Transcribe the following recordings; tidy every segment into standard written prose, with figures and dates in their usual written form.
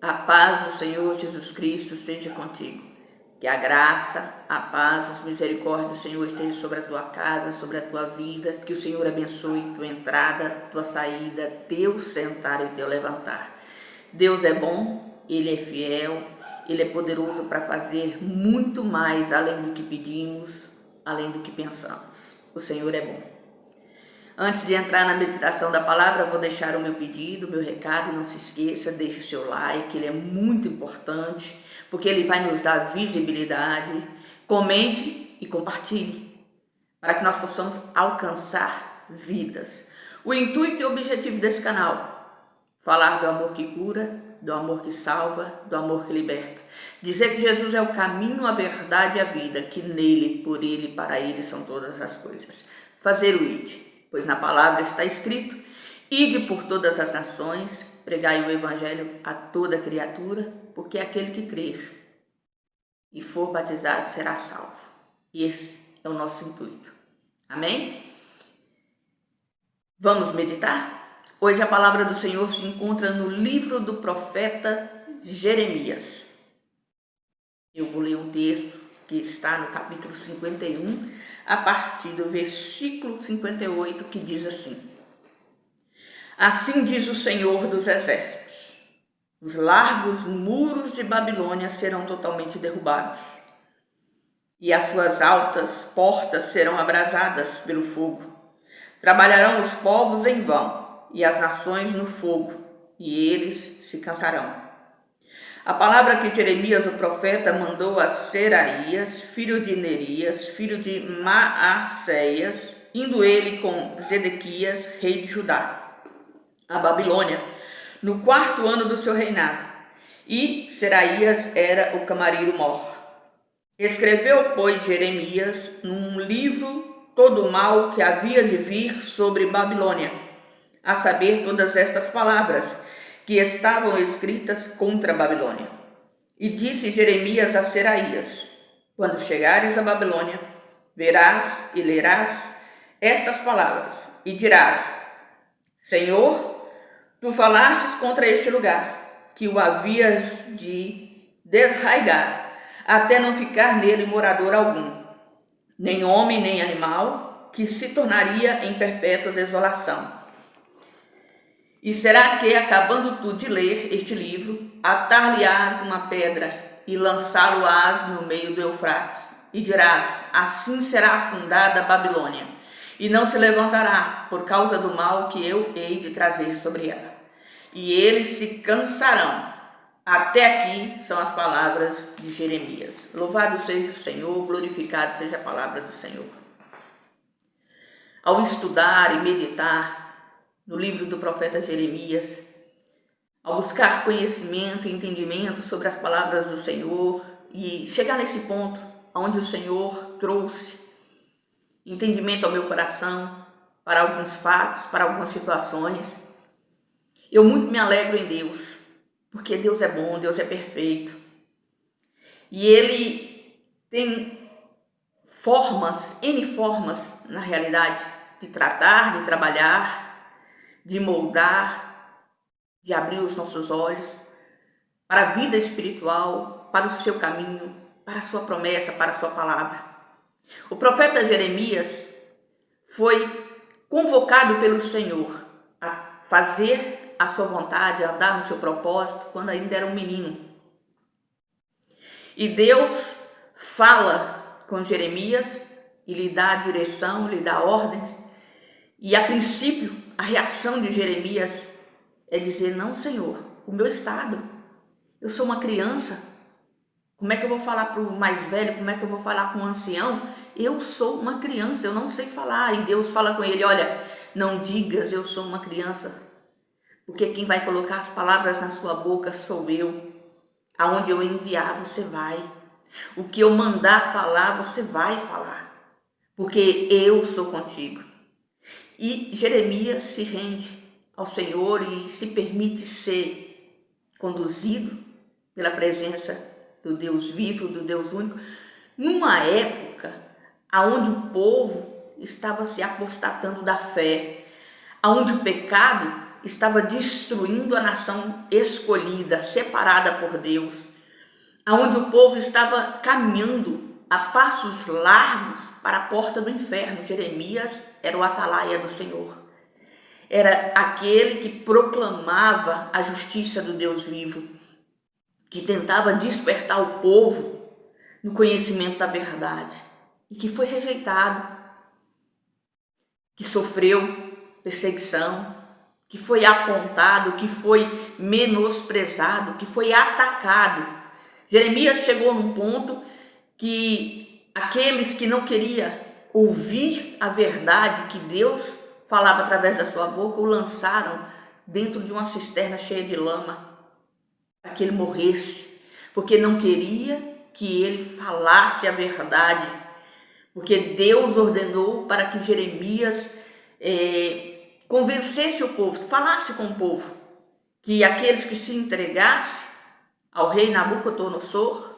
A paz do Senhor Jesus Cristo seja contigo. Que a graça, a paz, as misericórdias do Senhor estejam sobre a tua casa, sobre a tua vida. Que o Senhor abençoe tua entrada, tua saída, teu sentar e teu levantar. Deus é bom, Ele é fiel, Ele é poderoso para fazer muito mais além do que pedimos, além do que pensamos. O Senhor é bom. Antes de entrar na meditação da palavra, eu vou deixar o meu pedido, o meu recado. Não se esqueça, deixe o seu like, ele é muito importante, porque ele vai nos dar visibilidade. Comente e compartilhe, para que nós possamos alcançar vidas. O intuito e o objetivo desse canal: falar do amor que cura, do amor que salva, do amor que liberta. Dizer que Jesus é o caminho, a verdade e a vida, que nele, por ele e para ele são todas as coisas. Fazer o ide. Pois na palavra está escrito: ide por todas as nações, pregai o evangelho a toda criatura, porque aquele que crer e for batizado será salvo. E esse é o nosso intuito. Amém? Vamos meditar? Hoje a palavra do Senhor se encontra no livro do profeta Jeremias. Eu vou ler um texto que está no capítulo 51, a partir do versículo 58, que diz assim: assim diz o Senhor dos Exércitos: os largos muros de Babilônia serão totalmente derrubados, e as suas altas portas serão abrasadas pelo fogo. Trabalharão os povos em vão, e as nações no fogo, e eles se cansarão. A palavra que Jeremias, o profeta, mandou a Seraías, filho de Nerias, filho de Maacéias, indo ele com Zedequias, rei de Judá, a Babilônia, no 4º ano do seu reinado. E Seraías era o camareiro-mor. Escreveu, pois, Jeremias num livro todo o mal que havia de vir sobre Babilônia, a saber, todas estas palavras que estavam escritas contra a Babilônia. E disse Jeremias a Seraías: quando chegares a Babilônia, verás e lerás estas palavras, e dirás: Senhor, tu falastes contra este lugar, que o havias de desraigar, até não ficar nele morador algum, nem homem nem animal, que se tornaria em perpétua desolação. E será que, acabando tu de ler este livro, atar-lhe-ás uma pedra e lançá-lo-ás no meio do Eufrates, e dirás: assim será afundada a Babilônia, e não se levantará por causa do mal que eu hei de trazer sobre ela. E eles se cansarão. Até aqui são as palavras de Jeremias. Louvado seja o Senhor, glorificado seja a palavra do Senhor. Ao estudar e meditar no livro do profeta Jeremias, ao buscar conhecimento e entendimento sobre as palavras do Senhor e chegar nesse ponto onde o Senhor trouxe entendimento ao meu coração para alguns fatos, para algumas situações, eu muito me alegro em Deus, porque Deus é bom, Deus é perfeito, e Ele tem N formas, na realidade, de tratar, de trabalhar, de moldar, de abrir os nossos olhos para a vida espiritual, para o seu caminho, para a sua promessa, para a sua palavra. O profeta Jeremias foi convocado pelo Senhor a fazer a sua vontade, a andar no seu propósito, quando ainda era um menino. E Deus fala com Jeremias e lhe dá direção, lhe dá ordens. E a princípio, a reação de Jeremias é dizer: não, Senhor, o meu estado, eu sou uma criança, como é que eu vou falar para o mais velho, como é que eu vou falar com o ancião? Eu sou uma criança, eu não sei falar. E Deus fala com ele: olha, não digas eu sou uma criança, porque quem vai colocar as palavras na sua boca sou eu. Aonde eu enviar, você vai. O que eu mandar falar, você vai falar, porque eu sou contigo. E Jeremias se rende ao Senhor e se permite ser conduzido pela presença do Deus vivo, do Deus único, numa época onde o povo estava se apostatando da fé, onde o pecado estava destruindo a nação escolhida, separada por Deus, aonde o povo estava caminhando a passos largos para a porta do inferno. Jeremias era o atalaia do Senhor. Era aquele que proclamava a justiça do Deus vivo, que tentava despertar o povo no conhecimento da verdade e que foi rejeitado, que sofreu perseguição, que foi apontado, que foi menosprezado, que foi atacado. Jeremias chegou num ponto que aqueles que não queriam ouvir a verdade que Deus falava através da sua boca o lançaram dentro de uma cisterna cheia de lama para que ele morresse, porque não queria que ele falasse a verdade, porque Deus ordenou para que Jeremias convencesse o povo, falasse com o povo, que aqueles que se entregassem ao rei Nabucodonosor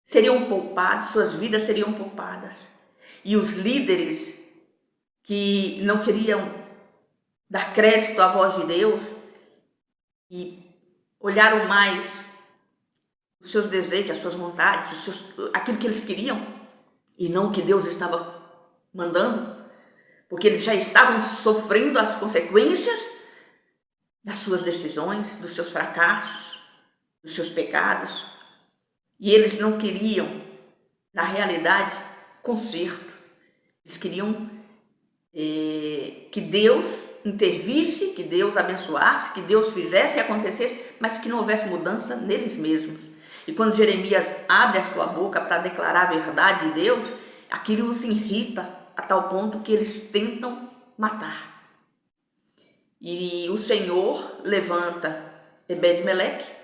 seriam poupados, suas vidas seriam poupadas. E os líderes que não queriam dar crédito à voz de Deus e olharam mais os seus desejos, as suas vontades, aquilo que eles queriam e não o que Deus estava mandando, porque eles já estavam sofrendo as consequências das suas decisões, dos seus fracassos, dos seus pecados, e eles não queriam, na realidade, conserto. Eles queriam que Deus intervisse, que Deus abençoasse, que Deus fizesse e acontecesse, mas que não houvesse mudança neles mesmos. E quando Jeremias abre a sua boca para declarar a verdade de Deus, aquilo os irrita a tal ponto que eles tentam matar. E o Senhor levanta Ebed-Meleque,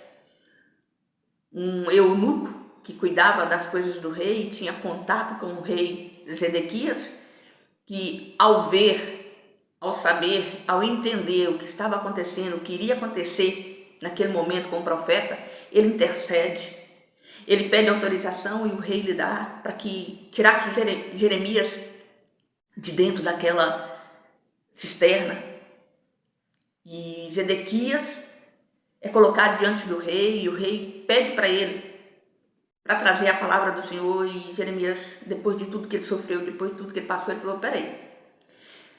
um eunuco que cuidava das coisas do rei, tinha contato com o rei Zedequias, que ao ver, ao saber, ao entender o que estava acontecendo, o que iria acontecer naquele momento com o profeta, ele intercede, ele pede autorização e o rei lhe dá para que tirasse Jeremias de dentro daquela cisterna. E Zedequias é colocado diante do rei e o rei pede para ele para trazer a palavra do Senhor. E Jeremias, depois de tudo que ele sofreu, depois de tudo que ele passou, ele falou: peraí,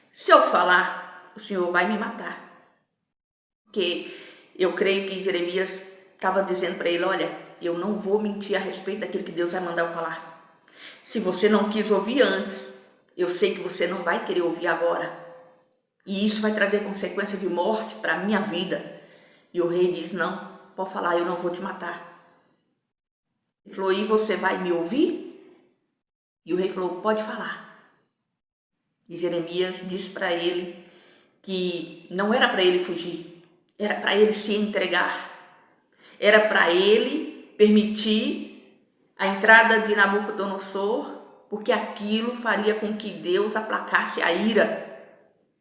se eu falar, o Senhor vai me matar. Porque eu creio que Jeremias estava dizendo para ele: olha, eu não vou mentir a respeito daquilo que Deus vai mandar eu falar. Se você não quis ouvir antes, eu sei que você não vai querer ouvir agora. E isso vai trazer consequência de morte para a minha vida. E o rei diz: não, pode falar, eu não vou te matar. Ele falou: e você vai me ouvir? E o rei falou: pode falar. E Jeremias diz para ele que não era para ele fugir, era para ele se entregar. Era para ele permitir a entrada de Nabucodonosor, porque aquilo faria com que Deus aplacasse a ira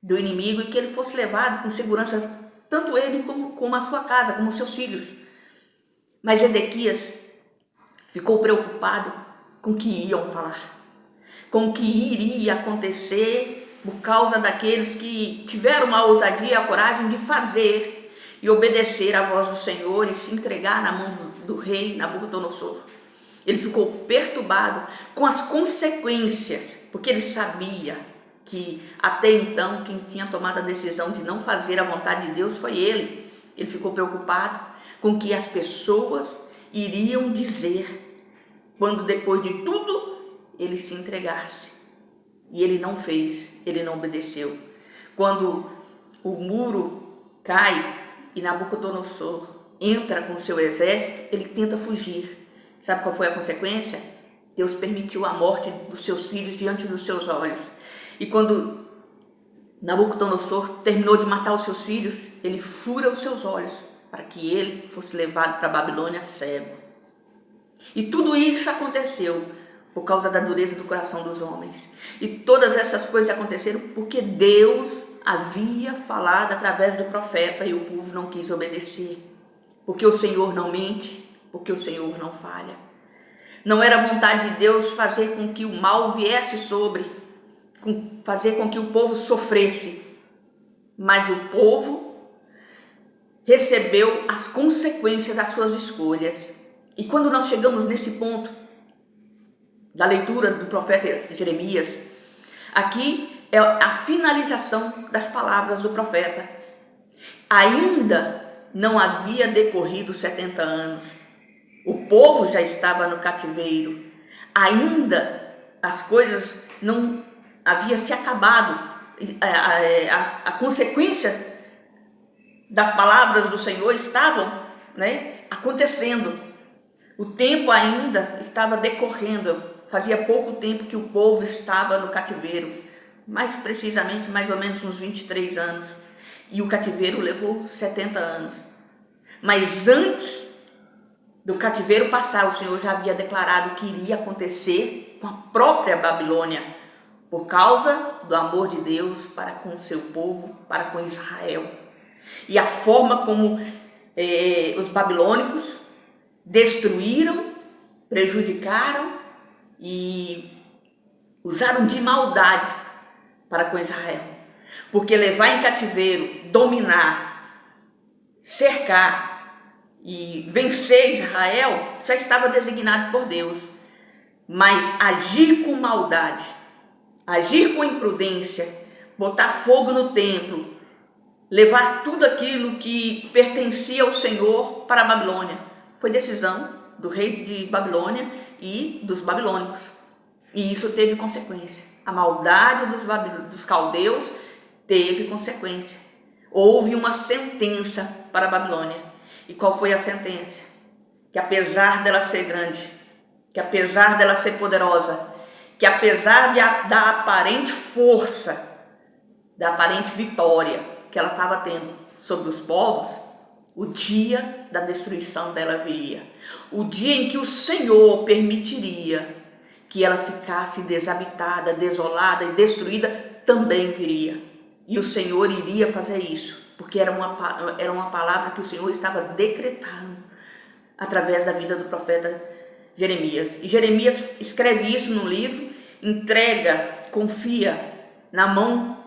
do inimigo e que ele fosse levado com segurança, tanto ele como a sua casa, como seus filhos. Mas Zedequias ficou preocupado com o que iam falar, com o que iria acontecer por causa daqueles que tiveram a ousadia e a coragem de fazer e obedecer à voz do Senhor e se entregar na mão do rei Nabucodonosor. Ele ficou perturbado com as consequências, porque ele sabia que até então quem tinha tomado a decisão de não fazer a vontade de Deus foi ele. Ele ficou preocupado com o que as pessoas iriam dizer quando depois de tudo ele se entregasse. E ele não fez, ele não obedeceu. Quando o muro cai e Nabucodonosor entra com seu exército, ele tenta fugir. Sabe qual foi a consequência? Deus permitiu a morte dos seus filhos diante dos seus olhos. E quando Nabucodonosor terminou de matar os seus filhos, ele fura os seus olhos para que ele fosse levado para a Babilônia cego. E tudo isso aconteceu por causa da dureza do coração dos homens. E todas essas coisas aconteceram porque Deus havia falado através do profeta e o povo não quis obedecer. Porque o Senhor não mente, porque o Senhor não falha. Não era vontade de Deus fazer com que o mal viesse fazer com que o povo sofresse. mas o povo recebeu as consequências das suas escolhas. E quando nós chegamos nesse ponto da leitura do profeta Jeremias, aqui é a finalização das palavras do profeta. Ainda não havia decorrido 70 anos, o povo já estava no cativeiro, ainda as coisas não haviam se acabado, a consequência das palavras do Senhor estavam, acontecendo. O tempo ainda estava decorrendo, fazia pouco tempo que o povo estava no cativeiro, mais precisamente mais ou menos uns 23 anos, e o cativeiro levou 70 anos. Mas antes do cativeiro passar, o Senhor já havia declarado que iria acontecer com a própria Babilônia, por causa do amor de Deus para com o seu povo, para com Israel. E a forma como os babilônicos destruíram, prejudicaram e usaram de maldade para com Israel. Porque levar em cativeiro, dominar, cercar e vencer Israel já estava designado por Deus. Mas agir com maldade, agir com imprudência, botar fogo no templo, levar tudo aquilo que pertencia ao Senhor para a Babilônia, foi decisão do rei de Babilônia e dos babilônicos. E isso teve consequência. A maldade dos caldeus teve consequência. Houve uma sentença para a Babilônia. E qual foi a sentença? Que apesar dela ser grande, que apesar dela ser poderosa, que apesar da aparente força, da aparente vitória que ela estava tendo sobre os povos, o dia da destruição dela viria. O dia em que o Senhor permitiria que ela ficasse desabitada, desolada e destruída, também viria. E o Senhor iria fazer isso, porque era uma palavra que o Senhor estava decretando através da vida do profeta Jeremias. E Jeremias escreve isso no livro, entrega, confia na mão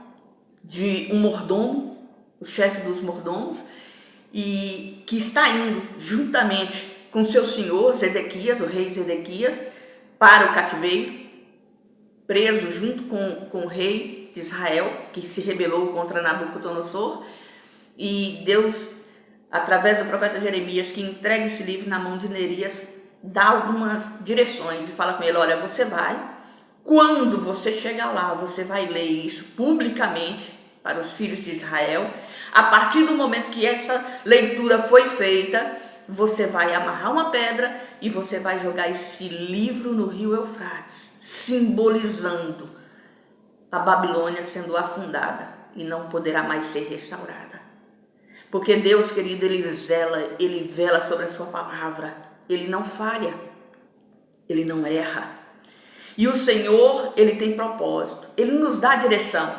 de um mordomo, o chefe dos mordomos, e que está indo juntamente com seu senhor Zedequias, o rei Zedequias, para o cativeiro, preso junto com o rei de Israel, que se rebelou contra Nabucodonosor. E Deus, através do profeta Jeremias, que entrega esse livro na mão de Neerias, dá algumas direções e fala com ele: olha, você vai, quando você chegar lá, você vai ler isso publicamente para os filhos de Israel. A partir do momento que essa leitura foi feita, você vai amarrar uma pedra e você vai jogar esse livro no rio Eufrates, simbolizando a Babilônia sendo afundada e não poderá mais ser restaurada. Porque Deus, querido, Ele vela sobre a sua palavra, Ele não falha, Ele não erra. E o Senhor, Ele tem propósito, Ele nos dá direção,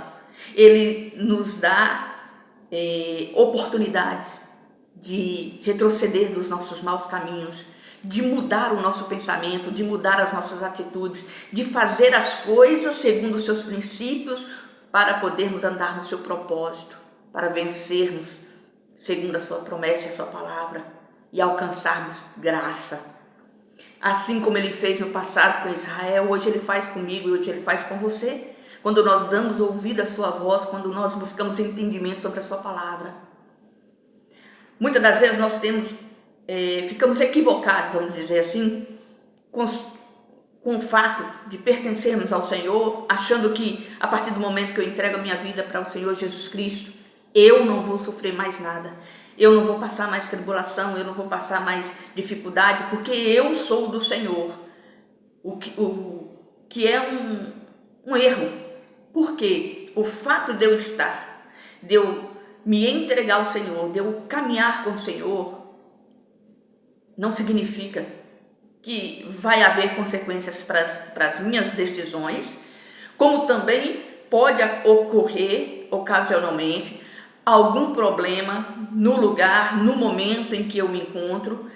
Ele nos dá oportunidades de retroceder dos nossos maus caminhos, de mudar o nosso pensamento, de mudar as nossas atitudes, de fazer as coisas segundo os seus princípios para podermos andar no seu propósito, para vencermos segundo a sua promessa e a sua palavra e alcançarmos graça. Assim como Ele fez no passado com Israel, hoje Ele faz comigo e hoje Ele faz com você. Quando nós damos ouvido à sua voz, quando nós buscamos entendimento sobre a sua palavra. Muitas das vezes nós ficamos equivocados, vamos dizer assim, com o fato de pertencermos ao Senhor, achando que a partir do momento que eu entrego a minha vida para o Senhor Jesus Cristo, eu não vou sofrer mais nada, eu não vou passar mais tribulação, eu não vou passar mais dificuldade, porque eu sou do Senhor. O que é um erro. Porque o fato de eu me entregar ao Senhor, de eu caminhar com o Senhor, não significa que vai haver consequências para as minhas decisões, como também pode ocorrer ocasionalmente algum problema no lugar, no momento em que eu me encontro,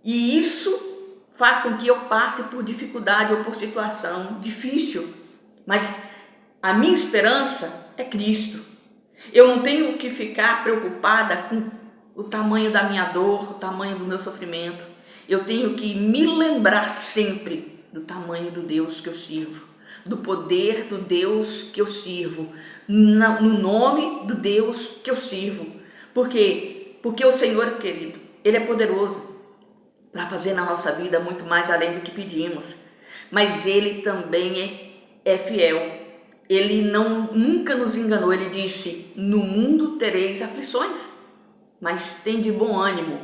e isso faz com que eu passe por dificuldade ou por situação difícil, mas a minha esperança é Cristo. Eu não tenho que ficar preocupada com o tamanho da minha dor, o tamanho do meu sofrimento. Eu tenho que me lembrar sempre do tamanho do Deus que eu sirvo, do poder do Deus que eu sirvo, no nome do Deus que eu sirvo. Por quê? Porque o Senhor, querido, Ele é poderoso para fazer na nossa vida muito mais além do que pedimos. Mas Ele também é fiel. Ele nunca nos enganou. Ele disse: no mundo tereis aflições, mas tem de bom ânimo,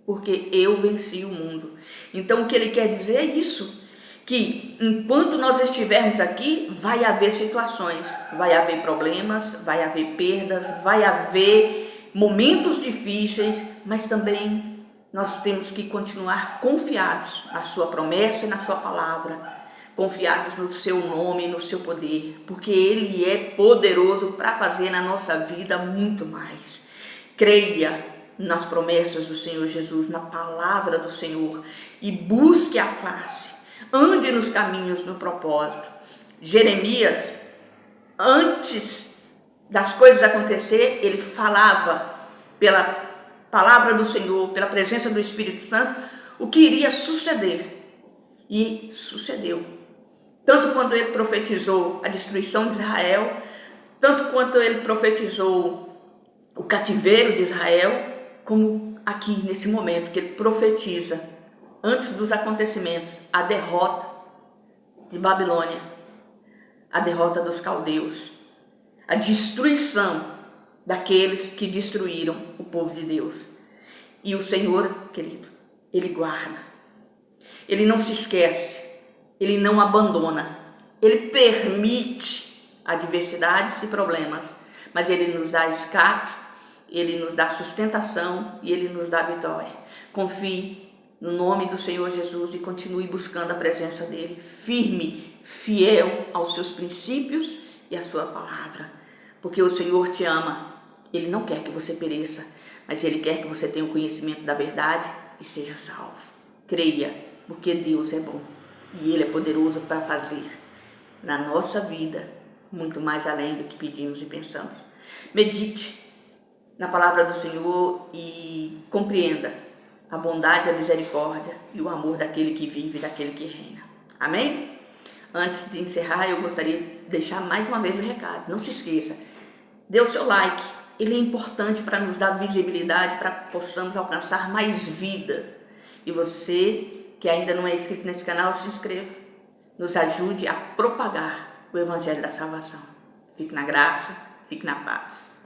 porque eu venci o mundo. Então o que Ele quer dizer é isso, que enquanto nós estivermos aqui, vai haver situações, vai haver problemas, vai haver perdas, vai haver momentos difíceis, mas também nós temos que continuar confiados na sua promessa e na sua palavra, confiados no seu nome e no seu poder, porque Ele é poderoso para fazer na nossa vida muito mais. Creia nas promessas do Senhor Jesus, na palavra do Senhor, e busque a face, ande nos caminhos do propósito. Jeremias, antes das coisas acontecer, ele falava pela palavra do Senhor, pela presença do Espírito Santo, o que iria suceder. E sucedeu. Tanto quanto ele profetizou a destruição de Israel, tanto quanto ele profetizou o cativeiro de Israel, como aqui nesse momento que ele profetiza, antes dos acontecimentos, a derrota de Babilônia, a derrota dos caldeus, a destruição daqueles que destruíram o povo de Deus. E o Senhor, querido, Ele guarda, Ele não se esquece, Ele não abandona, Ele permite adversidades e problemas, mas Ele nos dá escape, Ele nos dá sustentação e Ele nos dá vitória. Confie no nome do Senhor Jesus e continue buscando a presença dEle, firme, fiel aos seus princípios e à sua palavra, porque o Senhor te ama. Ele não quer que você pereça, mas Ele quer que você tenha o conhecimento da verdade e seja salvo. Creia, porque Deus é bom e Ele é poderoso para fazer na nossa vida muito mais além do que pedimos e pensamos. Medite na palavra do Senhor e compreenda a bondade, a misericórdia e o amor daquele que vive e daquele que reina. Amém? Antes de encerrar, eu gostaria de deixar mais uma vez o recado. Não se esqueça, dê o seu like. Ele é importante para nos dar visibilidade, para que possamos alcançar mais vida. E você que ainda não é inscrito nesse canal, se inscreva. Nos ajude a propagar o Evangelho da Salvação. Fique na graça, fique na paz.